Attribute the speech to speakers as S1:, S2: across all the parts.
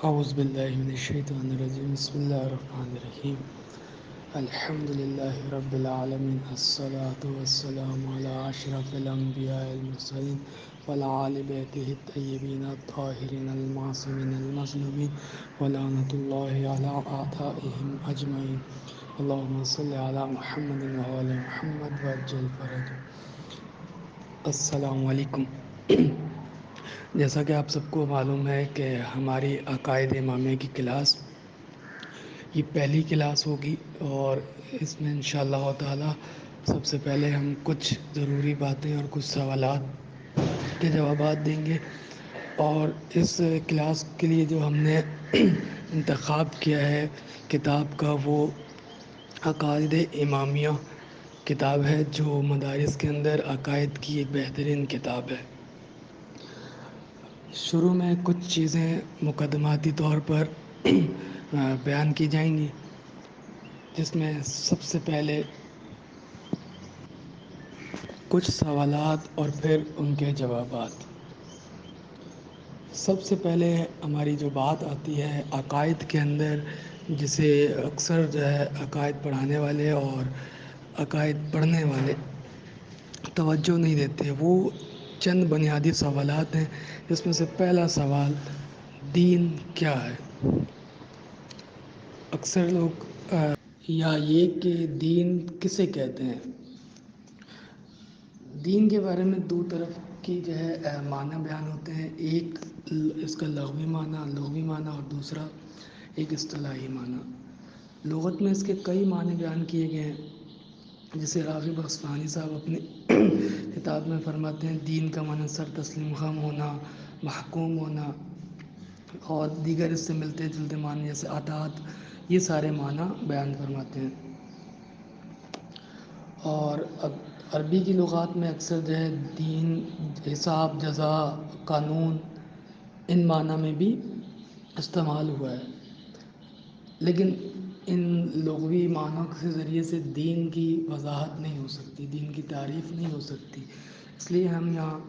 S1: اعوذ باللہ من الشیطان الرجیم بسم اللہ الرحمن الرحیم الحمد للہ رب العالمین الصلاة والسلام علی اشرف الانبیاء المرسلین وعلی آل بیتہ الطیبین الطاہرین المعصومین المظلومین ولعنۃ اللہ علی اعدائہم اجمعین اللہم صل علی محمد وآل محمد وعجل فرجہ۔ السلام علیکم۔ جیسا کہ آپ سب کو معلوم ہے کہ ہماری عقائد امامیہ کی کلاس یہ پہلی کلاس ہوگی، اور اس میں انشاءاللہ تعالی سب سے پہلے ہم کچھ ضروری باتیں اور کچھ سوالات کے جوابات دیں گے، اور اس کلاس کے لیے جو ہم نے انتخاب کیا ہے کتاب کا، وہ عقائد امامیہ کتاب ہے، جو مدارس کے اندر عقائد کی ایک بہترین کتاب ہے۔ شروع میں کچھ چیزیں مقدماتی طور پر بیان کی جائیں گی، جس میں سب سے پہلے کچھ سوالات اور پھر ان کے جوابات۔ سب سے پہلے ہماری جو بات آتی ہے عقائد کے اندر، جسے اکثر جو ہے عقائد پڑھانے والے اور عقائد پڑھنے والے توجہ نہیں دیتے، وہ چند بنیادی سوالات ہیں، جس میں سے پہلا سوال دین کیا ہے؟ اکثر لوگ یا یہ کہ دین کسے کہتے ہیں؟ دین کے بارے میں دو طرف کی جو ہے معنی بیان ہوتے ہیں، ایک اس کا لغوی معنی اور دوسرا ایک اصطلاحی معنی۔ لغت میں اس کے کئی معنی بیان کیے گئے ہیں، جسے راغب اصفہانی صاحب اپنی کتاب میں فرماتے ہیں دین کا معنی سر تسلیم خم ہونا، محکوم ہونا، اور دیگر اس سے ملتے جلتے معنی جیسے اطاعت، یہ سارے معنی بیان فرماتے ہیں۔ اور عربی کی لغات میں اکثر جو ہے دین حساب، جزا، قانون، ان معنی میں بھی استعمال ہوا ہے، لیکن ان لغوی معنوں کے ذریعے سے دین کی وضاحت نہیں ہو سکتی، دین کی تعریف نہیں ہو سکتی، اس لیے ہم یہاں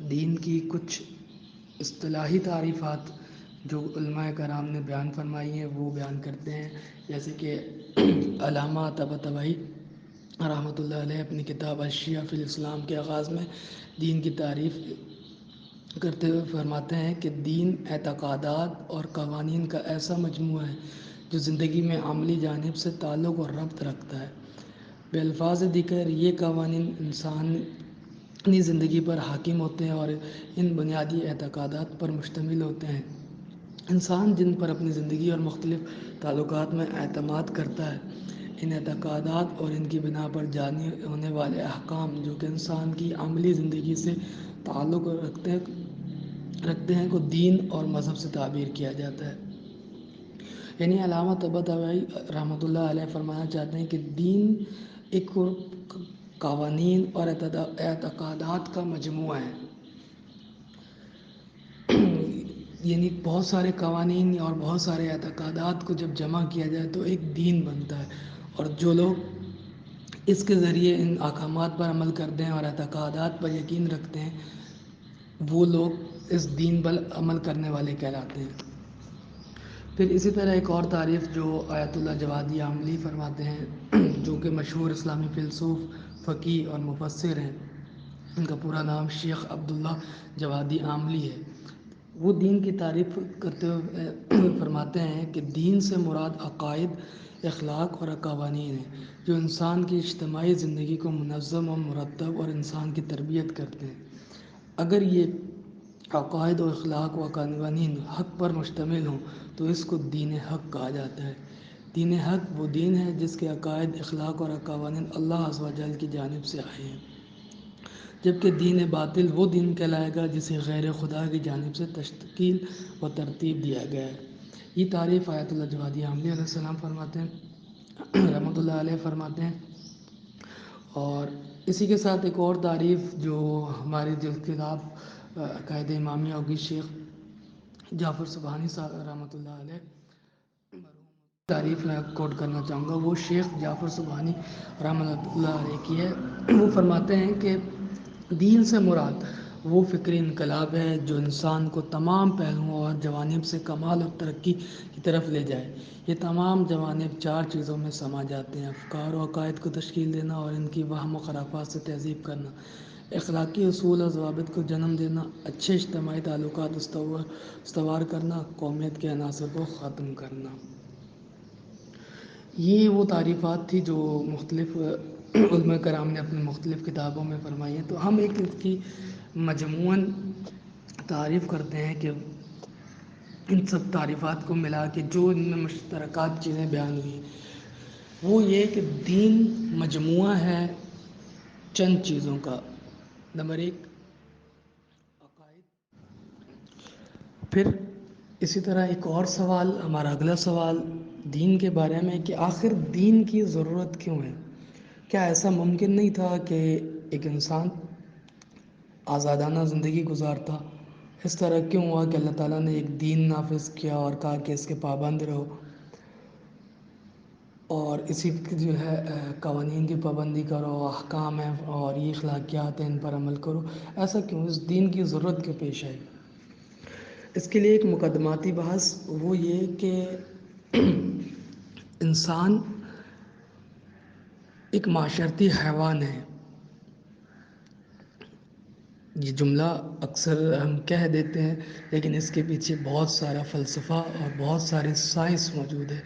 S1: دین کی کچھ اصطلاحی تعریفات جو علماء کرام نے بیان فرمائی ہیں وہ بیان کرتے ہیں، جیسے کہ علامہ طباطبائی رحمۃ اللہ علیہ اپنی کتاب الشیعہ فی الاسلام کے آغاز میں دین کی تعریف کرتے ہوئے فرماتے ہیں کہ دین اعتقادات اور قوانین کا ایسا مجموعہ ہے جو زندگی میں عملی جانب سے تعلق اور ربط رکھتا ہے۔ بالفاظ دیگر یہ قوانین انسانی زندگی پر حاکم ہوتے ہیں اور ان بنیادی اعتقادات پر مشتمل ہوتے ہیں۔ انسان جن پر اپنی زندگی اور مختلف تعلقات میں اعتماد کرتا ہے، ان اعتقادات اور ان کی بنا پر جاری ہونے والے احکام جو کہ انسان کی عملی زندگی سے تعلق رکھتے ہیں کو دین اور مذہب سے تعبیر کیا جاتا ہے۔ یعنی علامہ طباطبائی رحمۃ اللہ علیہ فرمانا چاہتے ہیں کہ دین ایک قوانین اور اعتقادات کا مجموعہ ہے، یعنی بہت سارے قوانین اور بہت سارے اعتقادات کو جب جمع کیا جائے تو ایک دین بنتا ہے، اور جو لوگ اس کے ذریعے ان احکامات پر عمل کرتے ہیں اور اعتقادات پر یقین رکھتے ہیں، وہ لوگ اس دین پر عمل کرنے والے کہلاتے ہیں۔ پھر اسی طرح ایک اور تعریف جو آیت اللہ جوادی عاملی فرماتے ہیں، جو کہ مشہور اسلامی فیلسوف، فقیہ اور مفسر ہیں، ان کا پورا نام شیخ عبداللہ جوادی عاملی ہے۔ وہ دین کی تعریف کرتے ہوئے فرماتے ہیں کہ دین سے مراد عقائد، اخلاق اور قوانین ہیں جو انسان کی اجتماعی زندگی کو منظم و مرتب اور انسان کی تربیت کرتے ہیں۔ اگر یہ عقائد و اخلاق و قوانین حق پر مشتمل ہوں تو اس کو دین حق کہا جاتا ہے۔ دین حق وہ دین ہے جس کے عقائد، اخلاق اور قوانین اللہ عز و جل کی جانب سے آئے ہیں، جبکہ دین باطل وہ دین کہلائے گا جسے غیر خدا کی جانب سے تشکیل و ترتیب دیا گیا ہے۔ یہ تعریف آیت اللہ جوادی عاملی علیہ السلام فرماتے ہیں، رحمۃ اللہ علیہ فرماتے ہیں۔ اور اسی کے ساتھ ایک اور تعریف جو ہماری جو کتاب عقائد امامیہ ہوگی، شیخ جعفر سبحانی صاحب رحمۃ اللہ علیہ تعریف میں کوٹ کرنا چاہوں گا، وہ شیخ جعفر سبحانی رحمۃ اللہ علیہ کی ہے۔ وہ فرماتے ہیں کہ دین سے مراد وہ فکری انقلاب ہے جو انسان کو تمام پہلوؤں اور جوانب سے کمال اور ترقی کی طرف لے جائے۔ یہ تمام جوانب 4 چیزوں میں سما جاتے ہیں: افکار و عقائد کو تشکیل دینا اور ان کی وہم و خرافات سے تہذیب کرنا، اخلاقی اصول اور ضوابط کو جنم دینا، اچھے اجتماعی تعلقات استوار کرنا، قومیت کے عناصر کو ختم کرنا۔ یہ وہ تعریفات تھی جو مختلف علماء کرام نے اپنی مختلف کتابوں میں فرمائی ہیں۔ تو ہم ایک اس کی مجموعاً تعریف کرتے ہیں کہ ان سب تعریفات کو ملا کے جو ان میں مشترکات چیزیں بیان ہوئی وہ یہ کہ دین مجموعہ ہے چند چیزوں کا۔ نمبر 1 عقائد، پھر اسی طرح ایک اور سوال، ہمارا اگلا سوال دین کے بارے میں کہ آخر دین کی ضرورت کیوں ہے؟ کیا ایسا ممکن نہیں تھا کہ ایک انسان آزادانہ زندگی گزارتا؟ اس طرح کیوں ہوا کہ اللہ تعالیٰ نے ایک دین نافذ کیا اور کہا کہ اس کے پابند رہو، اور اسی کی جو ہے قوانین کی پابندی کرو، احکام ہیں اور یہ اخلاقیات ہیں ان پر عمل کرو؟ ایسا کیوں؟ اس دین کی ضرورت کیوں پیش آئی؟ اس کے لیے ایک مقدماتی بحث وہ یہ کہ انسان ایک معاشرتی حیوان ہے۔ یہ جملہ اکثر ہم کہہ دیتے ہیں لیکن اس کے پیچھے بہت سارا فلسفہ اور بہت سارے سائنس موجود ہے۔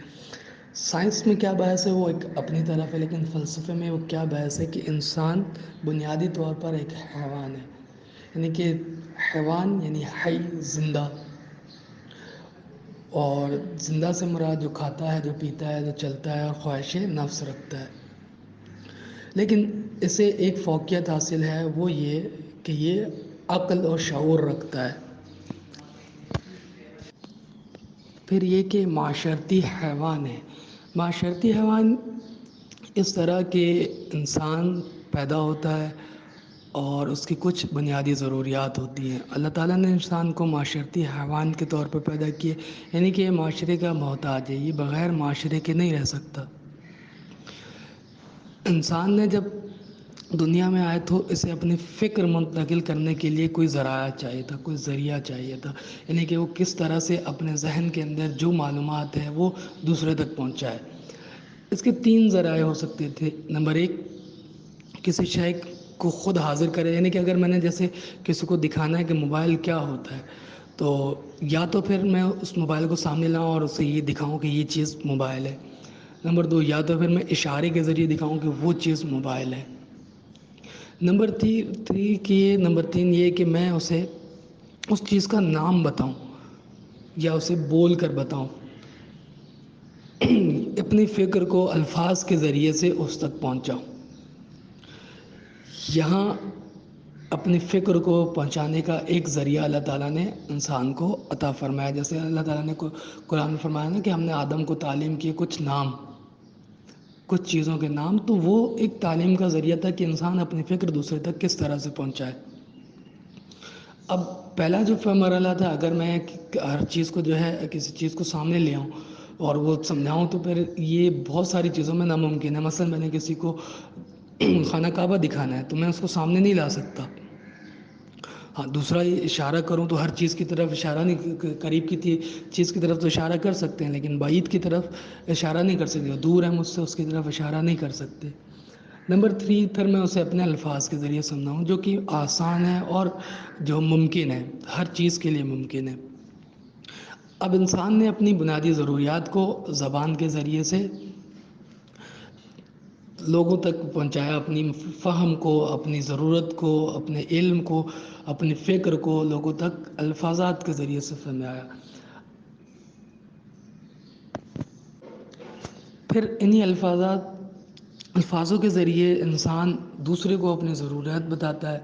S1: سائنس میں کیا بحث ہے وہ ایک اپنی طرف ہے، لیکن فلسفے میں وہ کیا بحث ہے کہ انسان بنیادی طور پر ایک حیوان ہے، یعنی کہ حیوان یعنی حی، زندہ، اور زندہ سے مراد جو کھاتا ہے، جو پیتا ہے، جو چلتا ہے اور خواہش نفس رکھتا ہے۔ لیکن اسے ایک فوقیت حاصل ہے، وہ یہ کہ یہ عقل اور شعور رکھتا ہے۔ پھر یہ کہ معاشرتی حیوان ہے۔ معاشرتی حیوان اس طرح کہ انسان پیدا ہوتا ہے اور اس کی کچھ بنیادی ضروریات ہوتی ہیں۔ اللہ تعالیٰ نے انسان کو معاشرتی حیوان کے طور پر پیدا کیے، یعنی کہ یہ معاشرے کا محتاج ہے، یہ بغیر معاشرے کے نہیں رہ سکتا۔ انسان نے جب دنیا میں آئے تو اسے اپنی فکر منتقل کرنے کے لیے کوئی ذرائع چاہیے تھا، کوئی ذریعہ چاہیے تھا، یعنی کہ وہ کس طرح سے اپنے ذہن کے اندر جو معلومات ہے وہ دوسرے تک پہنچائے۔ اس کے 3 ذرائع ہو سکتے تھے۔ نمبر 1 کسی شے کو خود حاضر کرے، یعنی کہ اگر میں نے جیسے کسی کو دکھانا ہے کہ موبائل کیا ہوتا ہے تو یا تو پھر میں اس موبائل کو سامنے لاؤں اور اسے یہ دکھاؤں کہ یہ چیز موبائل ہے۔ نمبر 2 یا تو پھر میں اشارے کے ذریعے دکھاؤں کہ وہ چیز موبائل ہے۔ نمبر 3 یہ کہ میں اسے اس چیز کا نام بتاؤں یا اسے بول کر بتاؤں، اپنی فکر کو الفاظ کے ذریعے سے اس تک پہنچاؤں۔ یہاں اپنی فکر کو پہنچانے کا ایک ذریعہ اللہ تعالیٰ نے انسان کو عطا فرمایا، جیسے اللہ تعالیٰ نے قرآن میں فرمایا نا کہ ہم نے آدم کو تعلیم کی کچھ نام، کچھ چیزوں کے نام، تو وہ ایک تعلیم کا ذریعہ تھا کہ انسان اپنی فکر دوسرے تک کس طرح سے پہنچائے۔ اب پہلا جو مرحلہ تھا، اگر میں ہر چیز کو جو ہے کسی چیز کو سامنے لے آؤں اور وہ سمجھاؤں تو پھر یہ بہت ساری چیزوں میں ناممکن ہے۔ مثلا میں نے کسی کو خانہ کعبہ دکھانا ہے تو میں اس کو سامنے نہیں لا سکتا۔ ہاں، دوسرا یہ اشارہ کروں تو ہر چیز کی طرف اشارہ نہیں، قریب کی چیز کی طرف تو اشارہ کر سکتے ہیں لیکن بعید کی طرف اشارہ نہیں کر سکتے، دور ہے مجھ سے اس کی طرف اشارہ نہیں کر سکتے۔ نمبر 3 پھر میں اسے اپنے الفاظ کے ذریعے سمجھاؤں، جو کہ آسان ہے اور جو ممکن ہے، ہر چیز کے لیے ممکن ہے۔ اب انسان نے اپنی بنیادی ضروریات کو زبان کے ذریعے سے لوگوں تک پہنچایا، اپنی فہم کو، اپنی ضرورت کو، اپنے علم کو، اپنی فکر کو لوگوں تک الفاظات کے ذریعے سے فرمایا۔ پھر انہی الفاظوں کے ذریعے انسان دوسرے کو اپنی ضرورت بتاتا ہے۔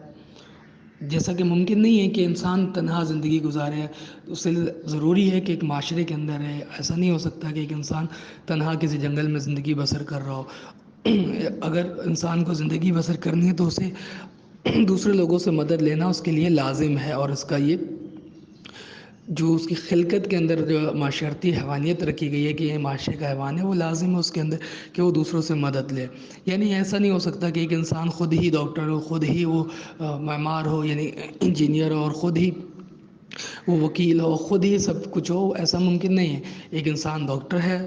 S1: جیسا کہ ممکن نہیں ہے کہ انسان تنہا زندگی گزارے، اس لیے ضروری ہے کہ ایک معاشرے کے اندر ہے۔ ایسا نہیں ہو سکتا کہ ایک انسان تنہا کسی جنگل میں زندگی بسر کر رہا ہو۔ اگر انسان کو زندگی بسر کرنی ہے تو اسے دوسرے لوگوں سے مدد لینا اس کے لیے لازم ہے، اور اس کا یہ جو اس کی خلقت کے اندر جو معاشرتی حیوانیت رکھی گئی ہے کہ یہ معاشرے کا حیوان ہے، وہ لازم ہے اس کے اندر کہ وہ دوسروں سے مدد لے. یعنی ایسا نہیں ہو سکتا کہ ایک انسان خود ہی ڈاکٹر ہو، خود ہی وہ معمار ہو، یعنی انجینئر ہو، اور خود ہی وہ وکیل ہو، خود ہی سب کچھ ہو. ایسا ممکن نہیں ہے. ایک انسان ڈاکٹر ہے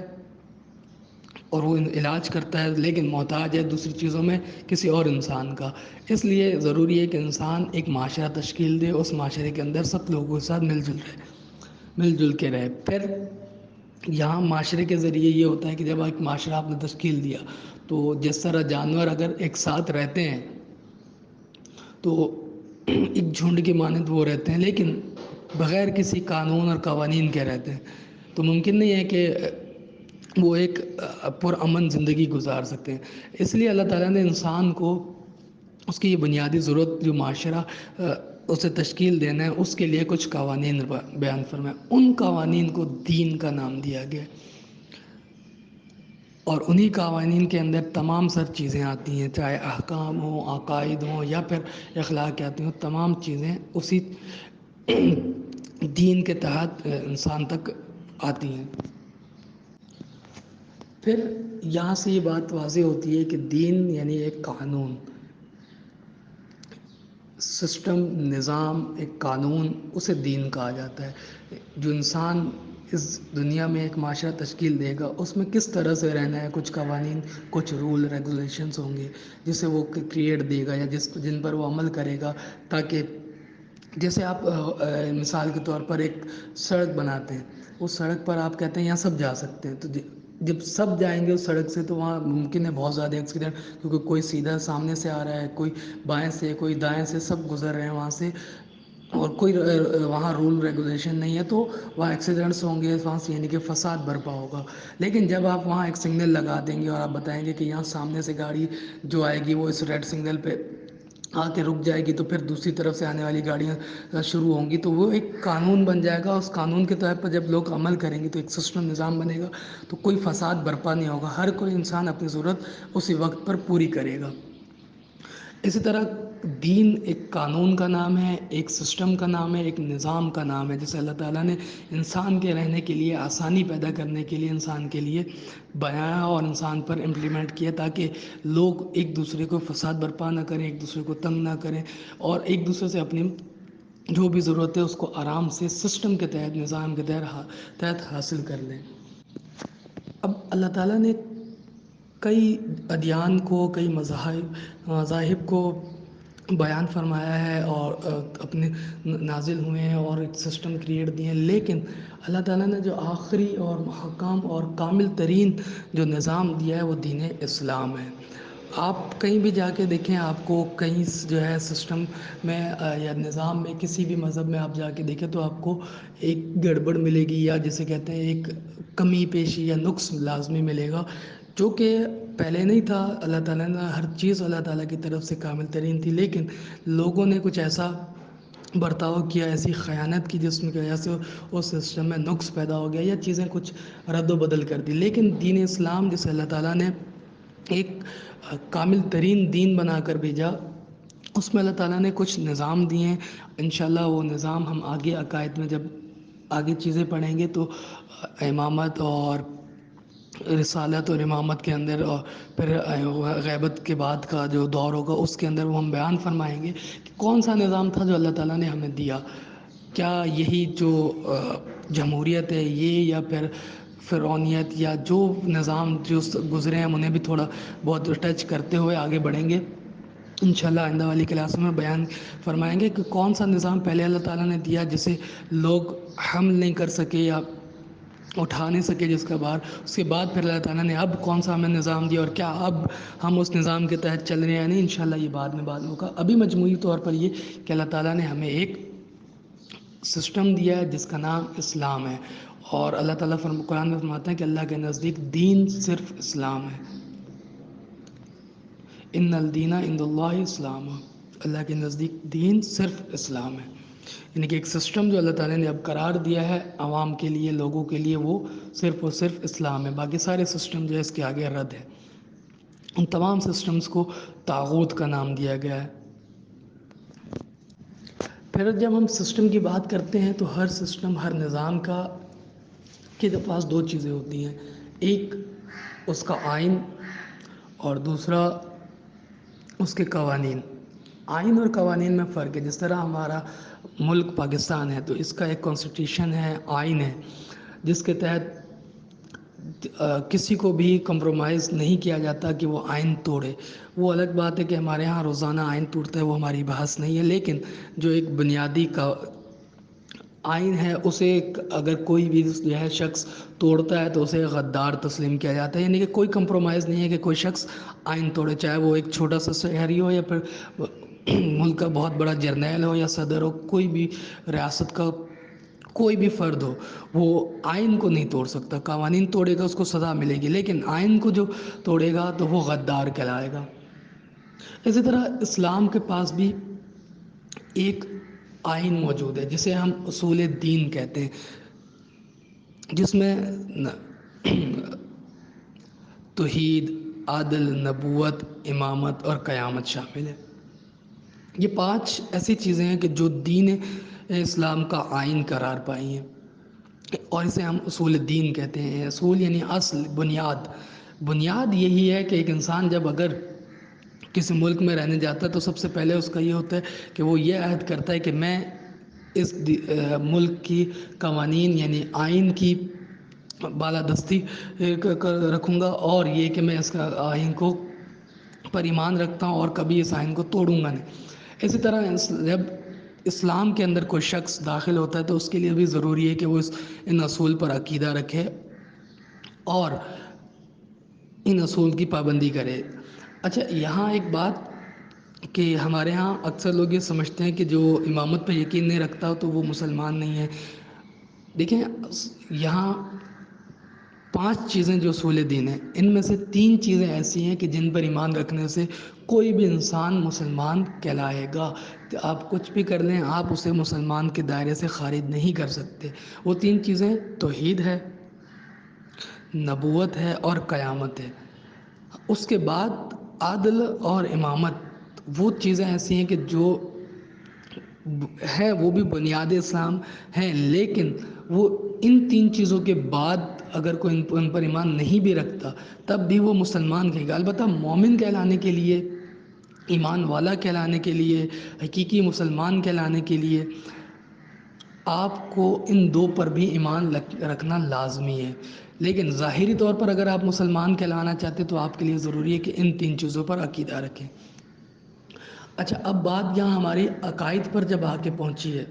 S1: اور وہ علاج کرتا ہے، لیکن محتاج ہے دوسری چیزوں میں کسی اور انسان کا. اس لیے ضروری ہے کہ انسان ایک معاشرہ تشکیل دے، اس معاشرے کے اندر سب لوگوں کے ساتھ مل جل کے رہے. پھر یہاں معاشرے کے ذریعے یہ ہوتا ہے کہ جب ایک معاشرہ آپ نے تشکیل دیا تو جس طرح جانور اگر ایک ساتھ رہتے ہیں تو ایک جھنڈ کی مانند وہ رہتے ہیں، لیکن بغیر کسی قانون اور قوانین کے رہتے ہیں. تو ممکن نہیں ہے کہ وہ ایک پرامن زندگی گزار سکتے ہیں. اس لیے اللہ تعالیٰ نے انسان کو اس کی یہ بنیادی ضرورت جو معاشرہ اسے تشکیل دینا ہے، اس کے لیے کچھ قوانین بیان فرمائے. ان قوانین کو دین کا نام دیا گیا، اور انہی قوانین کے اندر تمام سر چیزیں آتی ہیں، چاہے احکام ہوں، عقائد ہوں، یا پھر اخلاقیات ہوں. تمام چیزیں اسی دین کے تحت انسان تک آتی ہیں. پھر یہاں سے یہ بات واضح ہوتی ہے کہ دین یعنی ایک قانون، سسٹم، نظام، ایک قانون، اسے دین کہا جاتا ہے. جو انسان اس دنیا میں ایک معاشرہ تشکیل دے گا، اس میں کس طرح سے رہنا ہے، کچھ قوانین، کچھ رول ریگولیشنز ہوں گے جسے وہ کریٹ دے گا یا جن پر وہ عمل کرے گا. تاکہ جیسے آپ مثال کے طور پر ایک سڑک بناتے ہیں، اس سڑک پر آپ کہتے ہیں یہاں سب جا سکتے ہیں، تو جب سب جائیں گے اس سڑک سے تو وہاں ممکن ہے بہت زیادہ ایکسیڈنٹ، کیونکہ کوئی سیدھا سامنے سے آ رہا ہے، کوئی بائیں سے، کوئی دائیں سے، سب گزر رہے ہیں وہاں سے، اور کوئی وہاں رول ریگولیشن نہیں ہے، تو وہاں ایکسیڈنٹس ہوں گے، وہاں سے یعنی کہ فساد برپا ہوگا. لیکن جب آپ وہاں ایک سگنل لگا دیں گے اور آپ بتائیں گے کہ یہاں سامنے سے گاڑی جو آئے گی وہ اس ریڈ سگنل پہ آ کے رک جائے گی، تو پھر دوسری طرف سے آنے والی گاڑیاں شروع ہوں گی، تو وہ ایک قانون بن جائے گا. اس قانون کے تحت پر جب لوگ عمل کریں گے تو ایک سسٹم، نظام بنے گا، تو کوئی فساد برپا نہیں ہوگا. ہر کوئی انسان اپنی ضرورت اسی وقت پر پوری کرے گا. اسی طرح دین ایک قانون کا نام ہے، ایک سسٹم کا نام ہے، ایک نظام کا نام ہے. جسے اللہ تعالیٰ نے انسان کے رہنے کے لیے آسانی پیدا کرنے کے لیے انسان کے لیے بنایا اور انسان پر امپلیمنٹ کیا، تاکہ لوگ ایک دوسرے کو فساد برپا نہ کریں، ایک دوسرے کو تنگ نہ کریں، اور ایک دوسرے سے اپنی جو بھی ضرورت ہے اس کو آرام سے سسٹم کے تحت، نظام کے تحت حاصل کر لیں. اب اللہ تعالیٰ نے کئی ادیان کو، کئی مذاہب کو بیان فرمایا ہے اور اپنے نازل ہوئے ہیں اور ایک سسٹم کریٹ دیے ہیں. لیکن اللہ تعالیٰ نے جو آخری اور محکم اور کامل ترین جو نظام دیا ہے وہ دین اسلام ہے. آپ کہیں بھی جا کے دیکھیں، آپ کو کہیں جو ہے سسٹم میں یا نظام میں، کسی بھی مذہب میں آپ جا کے دیکھیں تو آپ کو ایک گڑبڑ ملے گی، یا جسے کہتے ہیں ایک کمی پیشی یا نقص لازمی ملے گا، جو کہ پہلے نہیں تھا. اللہ تعالیٰ نے ہر چیز اللہ تعالیٰ کی طرف سے کامل ترین تھی، لیکن لوگوں نے کچھ ایسا برتاؤ کیا، ایسی خیانت کی جس میں کی وجہ سے اس سسٹم میں نقص پیدا ہو گیا، یا چیزیں کچھ رد و بدل کر دی. لیکن دین اسلام جسے اللہ تعالیٰ نے ایک کامل ترین دین بنا کر بھیجا، اس میں اللہ تعالیٰ نے کچھ نظام دیے ہیں. انشاءاللہ وہ نظام ہم آگے عقائد میں جب آگے چیزیں پڑھیں گے تو امامت اور رسالت اور امامت کے اندر، اور پھر غیبت کے بعد کا جو دور ہوگا اس کے اندر وہ ہم بیان فرمائیں گے کہ کون سا نظام تھا جو اللہ تعالیٰ نے ہمیں دیا. کیا یہی جو جمہوریت ہے یہ، یا پھر فرعونیت، یا جو نظام جو گزرے ہیں ہم انہیں بھی تھوڑا بہت ٹچ کرتے ہوئے آگے بڑھیں گے. انشاءاللہ آئندہ والی کلاس میں بیان فرمائیں گے کہ کون سا نظام پہلے اللہ تعالیٰ نے دیا جسے لوگ حمل نہیں کر سکے یا اٹھا نہیں سکے جس کا بار. اس کے بعد پھر اللہ تعالیٰ نے اب کون سا ہمیں نظام دیا، اور کیا اب ہم اس نظام کے تحت چل رہے ہیں یا نہیں. انشاءاللہ یہ بعد میں ہوگا. ابھی مجموعی طور پر یہ کہ اللہ تعالیٰ نے ہمیں ایک سسٹم دیا ہے جس کا نام اسلام ہے، اور اللہ تعالیٰ قرآن میں فرماتے ہیں کہ اللہ کے نزدیک دین صرف اسلام ہے. ان الدین عند اللہ اسلام، اللہ کے نزدیک دین صرف اسلام ہے. یعنی کہ ایک سسٹم جو اللہ تعالیٰ نے اب قرار دیا ہے عوام کے لیے، لوگوں کے لیے، وہ صرف اور صرف اسلام ہے. باقی سارے سسٹم جو ہے اس کے آگے رد ہے. ان تمام سسٹمز کو طاغوت کا نام دیا گیا ہے. پھر جب ہم سسٹم کی بات کرتے ہیں تو ہر سسٹم، ہر نظام کا کے پاس دو چیزیں ہوتی ہیں، ایک اس کا آئین اور دوسرا اس کے قوانین۔ آئین اور قوانین میں فرق ہے۔ جس طرح ہمارا ملک پاکستان ہے تو اس کا ایک کانسٹیٹیوشن ہے، آئین ہے، جس کے تحت کسی کو بھی کمپرومائز نہیں کیا جاتا کہ وہ آئین توڑے۔ وہ الگ بات ہے کہ ہمارے ہاں روزانہ آئین ٹوٹتا ہے، وہ ہماری بحث نہیں ہے، لیکن جو ایک بنیادی کا آئین ہے اسے اگر کوئی بھی جو ہے شخص توڑتا ہے تو اسے غدار تسلیم کیا جاتا ہے، یعنی کہ کوئی کمپرومائز نہیں ہے کہ کوئی شخص آئین توڑے، چاہے وہ ایک چھوٹا سا شہری ہو یا پھر ملک کا بہت بڑا جرنیل ہو یا صدر ہو، کوئی بھی ریاست کا کوئی بھی فرد ہو، وہ آئین کو نہیں توڑ سکتا۔ قوانین توڑے گا اس کو سزا ملے گی، لیکن آئین کو جو توڑے گا تو وہ غدار کہلائے گا۔ اسی طرح اسلام کے پاس بھی ایک آئین موجود ہے جسے ہم اصول دین کہتے ہیں، جس میں توحید، عدل، نبوت، امامت اور قیامت شامل ہے۔ یہ 5 ایسی چیزیں ہیں کہ جو دین اسلام کا آئین قرار پائی ہیں، اور اسے ہم اصول دین کہتے ہیں۔ اصول یعنی اصل، بنیاد۔ بنیاد یہی ہے کہ ایک انسان جب اگر کسی ملک میں رہنے جاتا ہے تو سب سے پہلے اس کا یہ ہوتا ہے کہ وہ یہ عہد کرتا ہے کہ میں اس ملک کی قوانین یعنی آئین کی بالادستی رکھوں گا، اور یہ کہ میں اس کا آئین کو پر ایمان رکھتا ہوں اور کبھی اس آئین کو توڑوں گا نہیں۔ اسی طرح جب اسلام کے اندر کوئی شخص داخل ہوتا ہے تو اس کے لیے بھی ضروری ہے کہ وہ ان اصول پر عقیدہ رکھے اور ان اصول کی پابندی کرے۔ اچھا، یہاں ایک بات کہ ہمارے ہاں اکثر لوگ یہ سمجھتے ہیں کہ جو امامت پہ یقین نہیں رکھتا تو وہ مسلمان نہیں ہے۔ دیکھیں، یہاں 5 چیزیں جو اصول دین ہیں، ان میں سے 3 چیزیں ایسی ہیں کہ جن پر ایمان رکھنے سے کوئی بھی انسان مسلمان کہلائے گا۔ آپ کچھ بھی کر لیں، آپ اسے مسلمان کے دائرے سے خارج نہیں کر سکتے۔ وہ 3 چیزیں توحید ہے، نبوت ہے اور قیامت ہے۔ اس کے بعد عدل اور امامت، وہ چیزیں ایسی ہیں کہ جو ہے وہ بھی بنیاد اسلام ہیں، لیکن وہ ان 3 چیزوں کے بعد اگر کوئی ان پر ایمان نہیں بھی رکھتا تب بھی وہ مسلمان کہے گا۔ البتہ مومن کہلانے کے لیے، ایمان والا کہلانے کے لیے، حقیقی مسلمان کہلانے کے لیے آپ کو ان 2 پر بھی ایمان رکھنا لازمی ہے۔ لیکن ظاہری طور پر اگر آپ مسلمان کہلانا چاہتے تو آپ کے لیے ضروری ہے کہ ان 3 چیزوں پر عقیدہ رکھیں۔ اچھا، اب بات یہاں ہماری عقائد پر جب آ کے پہنچی ہے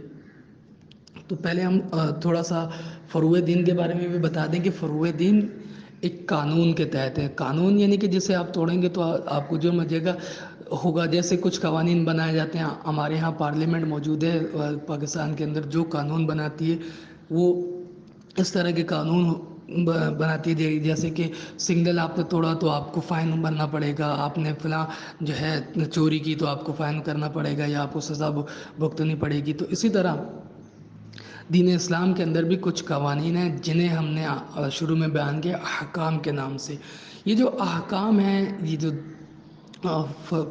S1: تو پہلے ہم تھوڑا سا فروع دین کے بارے میں بھی بتا دیں کہ فروع دین ایک قانون کے تحت ہے۔ قانون یعنی کہ جسے آپ توڑیں گے تو آپ کو جرم لگے گا ہوگا۔ جیسے کچھ قوانین بنائے جاتے ہیں، ہمارے یہاں پارلیمنٹ موجود ہے پاکستان کے اندر، جو قانون بناتی ہے وہ اس طرح کے قانون بناتی ہے جیسے کہ سگنل آپ نے توڑا تو آپ کو فائن بھرنا پڑے گا، آپ نے فلاں جو ہے چوری کی تو آپ کو فائن کرنا پڑے گا یا آپ کو سزا بھگتنی پڑے گی۔ تو اسی طرح دین اسلام کے اندر بھی کچھ قوانین ہیں جنہیں ہم نے شروع میں بیان کیا احکام کے نام سے۔ یہ جو احکام ہیں، یہ جو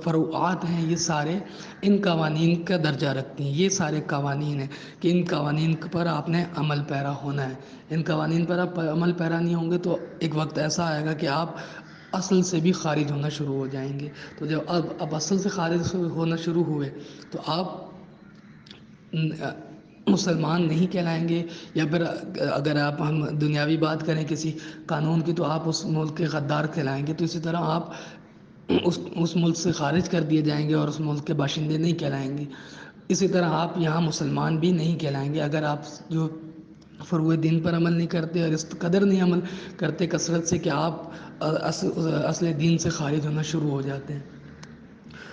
S1: فروعات ہیں، یہ سارے ان قوانین کا درجہ رکھتی ہیں۔ یہ سارے قوانین ہیں کہ ان قوانین پر آپ نے عمل پیرا ہونا ہے۔ ان قوانین پر آپ عمل پیرا نہیں ہوں گے تو ایک وقت ایسا آئے گا کہ آپ اصل سے بھی خارج ہونا شروع ہو جائیں گے۔ تو جب اب اصل سے خارج ہونا شروع ہوئے تو آپ مسلمان نہیں کہلائیں گے، یا پھر اگر آپ ہم دنیاوی بات کریں کسی قانون کی تو آپ اس ملک کے غدار کہلائیں گے۔ تو اسی طرح آپ اس ملک سے خارج کر دیے جائیں گے اور اس ملک کے باشندے نہیں کہلائیں گے۔ اسی طرح آپ یہاں مسلمان بھی نہیں کہلائیں گے اگر آپ جو فروع دین پر عمل نہیں کرتے اور اس قدر نہیں عمل کرتے کثرت سے کہ آپ اصل دین سے خارج ہونا شروع ہو جاتے ہیں۔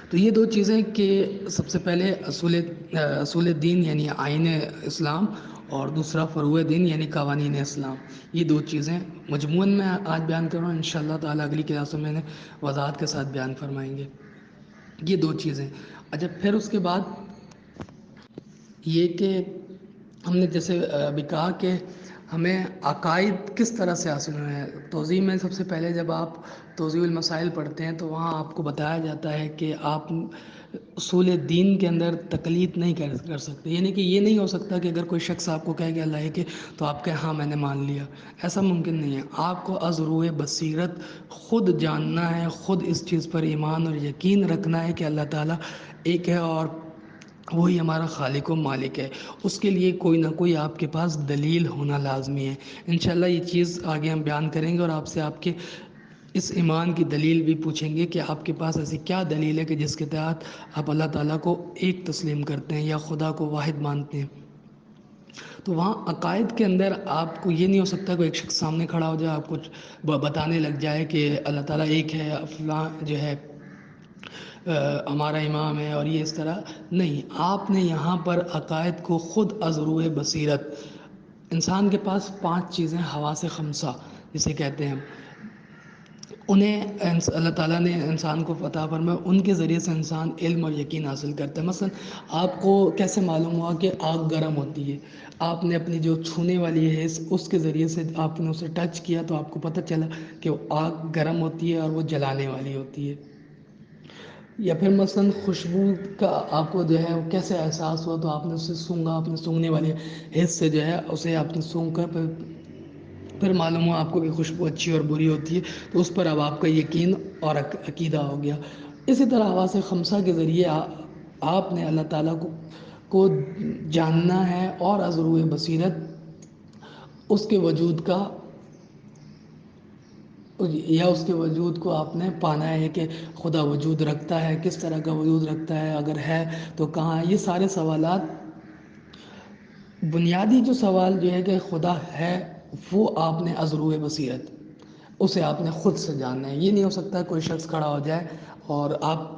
S1: تو یہ 2 چیزیں کہ سب سے پہلے اصول دین یعنی آئین اسلام، اور دوسرا فروع دین یعنی قوانین اسلام۔ یہ 2 چیزیں مجموعاً میں آج بیان کر رہا ہوں، انشاءاللہ تعالیٰ اگلی کلاسوں میں وضاحت کے ساتھ بیان فرمائیں گے۔ یہ 2 چیزیں۔ اچھا، پھر اس کے بعد یہ کہ ہم نے جیسے ابھی کہا کہ ہمیں عقائد کس طرح سے حاصل ہوئے ہیں؟ توضیح میں سب سے پہلے جب آپ توضیح المسائل پڑھتے ہیں تو وہاں آپ کو بتایا جاتا ہے کہ آپ اصول دین کے اندر تقلید نہیں کر سکتے، یعنی کہ یہ نہیں ہو سکتا کہ اگر کوئی شخص آپ کو کہے کہ اللہ ایک ہے تو آپ کہیں ہاں میں نے مان لیا، ایسا ممکن نہیں ہے۔ آپ کو از روئے بصیرت خود جاننا ہے، خود اس چیز پر ایمان اور یقین رکھنا ہے کہ اللہ تعالیٰ ایک ہے اور وہی ہمارا خالق و مالک ہے۔ اس کے لیے کوئی نہ کوئی آپ کے پاس دلیل ہونا لازمی ہے۔ انشاءاللہ یہ چیز آگے ہم بیان کریں گے اور آپ سے آپ کے اس ایمان کی دلیل بھی پوچھیں گے کہ آپ کے پاس ایسی کیا دلیل ہے کہ جس کے تحت آپ اللہ تعالیٰ کو ایک تسلیم کرتے ہیں یا خدا کو واحد مانتے ہیں۔ تو وہاں عقائد کے اندر آپ کو یہ نہیں ہو سکتا کہ ایک شخص سامنے کھڑا ہو جائے، آپ کچھ بتانے لگ جائے کہ اللہ تعالیٰ ایک ہے، فلاں جو ہے ہمارا امام ہے اور یہ اس طرح نہیں۔ آپ نے یہاں پر عقائد کو خود از روئے بصیرت، انسان کے پاس 5 چیزیں حواس خمسہ جسے کہتے ہیں، انہیں اللہ تعالیٰ نے انسان کو عطا فرمایا، ان کے ذریعے سے انسان علم اور یقین حاصل کرتا ہے۔ مثلا آپ کو کیسے معلوم ہوا کہ آگ گرم ہوتی ہے؟ آپ نے اپنی جو چھونے والی ہے اس کے ذریعے سے آپ نے اسے ٹچ کیا تو آپ کو پتہ چلا کہ آگ گرم ہوتی ہے اور وہ جلانے والی ہوتی ہے۔ یا پھر مثلا خوشبو کا آپ کو جو ہے وہ کیسے احساس ہوا؟ تو آپ نے اسے سونگھا، آپ نے سونگھنے والے حس سے جو ہے اسے آپ نے سونگھ کر پھر معلوم ہوا آپ کو کہ خوشبو اچھی اور بری ہوتی ہے، تو اس پر اب آپ کا یقین اور عقیدہ ہو گیا۔ اسی طرح حواس خمسہ کے ذریعے آپ نے اللہ تعالیٰ کو جاننا ہے اور از روئے بصیرت اس کے وجود کا یا اس کے وجود کو آپ نے پانا ہے کہ خدا وجود رکھتا ہے، کس طرح کا وجود رکھتا ہے، اگر ہے تو کہاں ہے۔ یہ سارے سوالات، بنیادی جو سوال جو ہے کہ خدا ہے، وہ آپ نے از روئے بصیرت اسے آپ نے خود سے جاننا ہے۔ یہ نہیں ہو سکتا کوئی شخص کھڑا ہو جائے اور آپ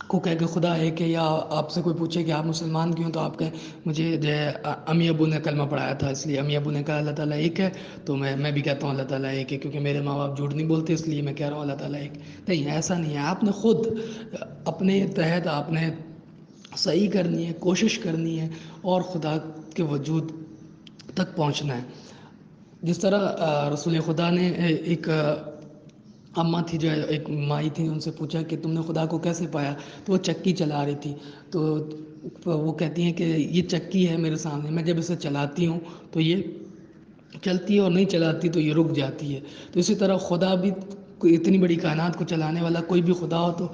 S1: کو کہے کہ خدا ایک ہے، یا آپ سے کوئی پوچھے کہ آپ مسلمان کیوں، تو آپ کہیں مجھے جو ہے امی ابو نے کلمہ پڑھایا تھا اس لیے، امی ابو نے کہا اللہ تعالیٰ ایک ہے تو میں بھی کہتا ہوں اللہ تعالیٰ ایک ہے، کیونکہ میرے ماں باپ جھوٹ نہیں بولتے اس لیے میں کہہ رہا ہوں اللہ تعالیٰ ایک۔ نہیں، ایسا نہیں ہے۔ آپ نے خود اپنے تحت آپ نے صحیح کرنی ہے، کوشش کرنی ہے اور خدا کے وجود تک پہنچنا ہے۔ جس طرح رسول خدا نے ایک اماں تھی، جو ایک مائی تھی، ان سے پوچھا کہ تم نے خدا کو کیسے پایا؟ تو وہ چکی چلا رہی تھی، تو وہ کہتی ہیں کہ یہ چکی ہے میرے سامنے، میں جب اسے چلاتی ہوں تو یہ چلتی ہے اور نہیں چلاتی تو یہ رک جاتی ہے۔ تو اسی طرح خدا بھی، کوئی اتنی بڑی کائنات کو چلانے والا کوئی بھی خدا ہو تو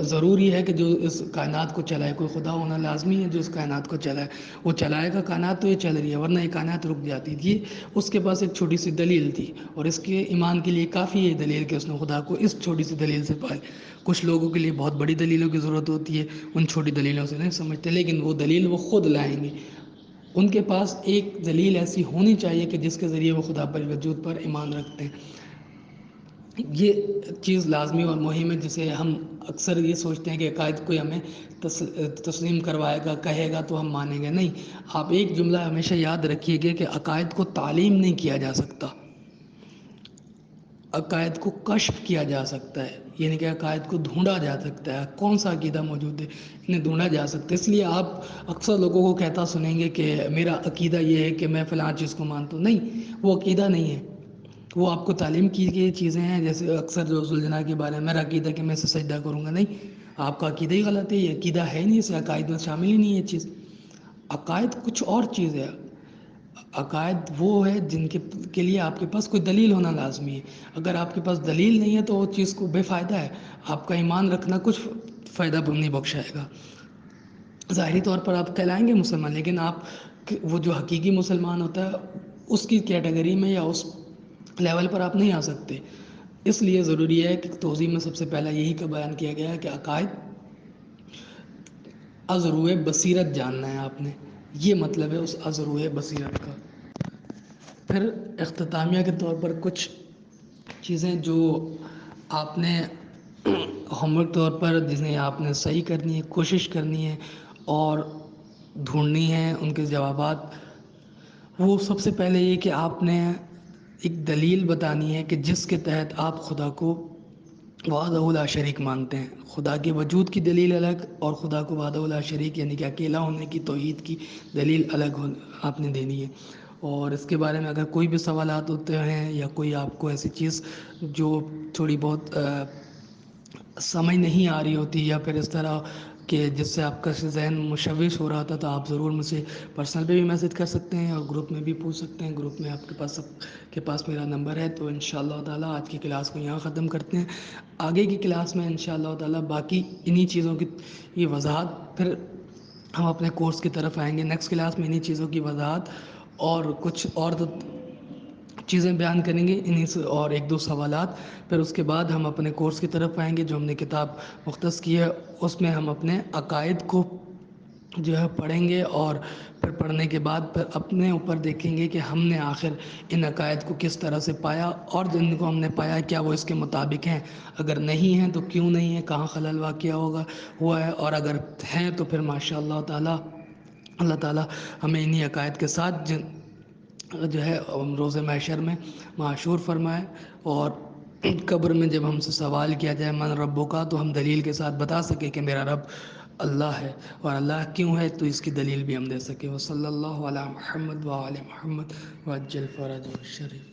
S1: ضروری ہے کہ جو اس کائنات کو چلائے، کوئی خدا ہونا لازمی ہے جو اس کائنات کو چلائے۔ وہ چلائے گا کائنات تو یہ چل رہی ہے، ورنہ یہ کائنات رک جاتی تھی۔ اس کے پاس ایک چھوٹی سی دلیل تھی اور اس کے ایمان کے لیے کافی ہے دلیل کہ اس نے خدا کو اس چھوٹی سی دلیل سے پائے۔ کچھ لوگوں کے لیے بہت بڑی دلیلوں کی ضرورت ہوتی ہے، ان چھوٹی دلیلوں سے نہیں سمجھتے، لیکن وہ دلیل وہ خود لائیں گے۔ ان کے پاس ایک دلیل ایسی ہونی چاہیے کہ جس کے ذریعے وہ خدا پر وجود پر ایمان رکھتے ہیں۔ یہ چیز لازمی اور مہم ہے جسے ہم اکثر یہ سوچتے ہیں کہ عقائد کوئی ہمیں تسلیم کروائے گا، کہے گا تو ہم مانیں گے۔ نہیں، آپ ایک جملہ ہمیشہ یاد رکھیے گا کہ عقائد کو تعلیم نہیں کیا جا سکتا، عقائد کو کشف کیا جا سکتا ہے، یعنی کہ عقائد کو ڈھونڈا جا سکتا ہے۔ کون سا عقیدہ موجود ہے انہیں ڈھونڈا جا سکتا ہے۔ اس لیے آپ اکثر لوگوں کو کہتا سنیں گے کہ میرا عقیدہ یہ ہے کہ میں فلاں چیز کو مانتا ہوں۔ نہیں، وہ عقیدہ نہیں ہے، وہ آپ کو تعلیم کی گئی چیزیں ہیں۔ جیسے اکثر جو ذوالجلال کے بارے میں میرا عقیدہ کہ میں اسے سجدہ کروں گا، نہیں، آپ کا عقیدہ ہی غلط ہے، یہ عقیدہ ہے نہیں، اسے عقائد میں شامل ہی نہیں ہے یہ چیز۔ عقائد کچھ اور چیز ہے، عقائد وہ ہے جن کے لیے آپ کے پاس کوئی دلیل ہونا لازمی ہے۔ اگر آپ کے پاس دلیل نہیں ہے تو وہ چیز کو بے فائدہ ہے، آپ کا ایمان رکھنا کچھ فائدہ نہیں بخشائے گا۔ ظاہری طور پر آپ کہلائیں گے مسلمان، لیکن آپ وہ جو حقیقی مسلمان ہوتا ہے اس کی کیٹیگری میں یا اس لیول پر آپ نہیں آ سکتے۔ اس لیے ضروری ہے کہ توضیح میں سب سے پہلا یہی کا بیان کیا گیا ہے کہ عقائد از روئے بصیرت جاننا ہے آپ نے، یہ مطلب ہے اس از روئے بصیرت کا۔ پھر اختتامیہ کے طور پر کچھ چیزیں جو آپ نے ہوم ورک طور پر جنہیں آپ نے صحیح کرنی ہے، کوشش کرنی ہے اور ڈھونڈنی ہے ان کے جوابات، وہ سب سے پہلے یہ کہ آپ نے ایک دلیل بتانی ہے کہ جس کے تحت آپ خدا کو وحدہ لا شریک مانتے ہیں۔ خدا کے وجود کی دلیل الگ اور خدا کو وحدہ لا شریک یعنی کہ اکیلا ہونے کی، توحید کی دلیل الگ آپ نے دینی ہے۔ اور اس کے بارے میں اگر کوئی بھی سوالات ہوتے ہیں یا کوئی آپ کو ایسی چیز جو تھوڑی بہت سمجھ نہیں آ رہی ہوتی یا پھر اس طرح کہ جس سے آپ کا ذہن مشوش ہو رہا تھا، تو آپ ضرور مجھے پرسنل پہ بھی میسج کر سکتے ہیں اور گروپ میں بھی پوچھ سکتے ہیں. گروپ میں آپ کے پاس سب کے پاس میرا نمبر ہے. تو انشاءاللہ تعالیٰ آج کی کلاس کو یہاں ختم کرتے ہیں. آگے کی کلاس میں انشاءاللہ تعالیٰ باقی انہی چیزوں کی یہ وضاحت پھر ہم اپنے کورس کی طرف آئیں گے. نیکسٹ کلاس میں انہی چیزوں کی وضاحت اور کچھ اور چیزیں بیان کریں گے، انہی سے اور ایک دو سوالات. پھر اس کے بعد ہم اپنے کورس کی طرف آئیں گے جو ہم نے کتاب مختص کی ہے. اس میں ہم اپنے عقائد کو جو ہے پڑھیں گے اور پھر پڑھنے کے بعد پھر اپنے اوپر دیکھیں گے کہ ہم نے آخر ان عقائد کو کس طرح سے پایا، اور جن کو ہم نے پایا کیا وہ اس کے مطابق ہیں. اگر نہیں ہیں تو کیوں نہیں ہے، کہاں خلل واقع ہوا ہے، اور اگر ہیں تو پھر ماشاء اللہ تعالیٰ اللہ تعالیٰ ہمیں انہی عقائد کے ساتھ جو ہے روز محشر میں معشور فرمائے. اور قبر میں جب ہم سے سوال کیا جائے من ربوں کا، تو ہم دلیل کے ساتھ بتا سکیں کہ میرا رب اللہ ہے، اور اللہ کیوں ہے تو اس کی دلیل بھی ہم دے سکیں. وصلی اللہ علی محمد وآل محمد وعجل فرجہ الشریف.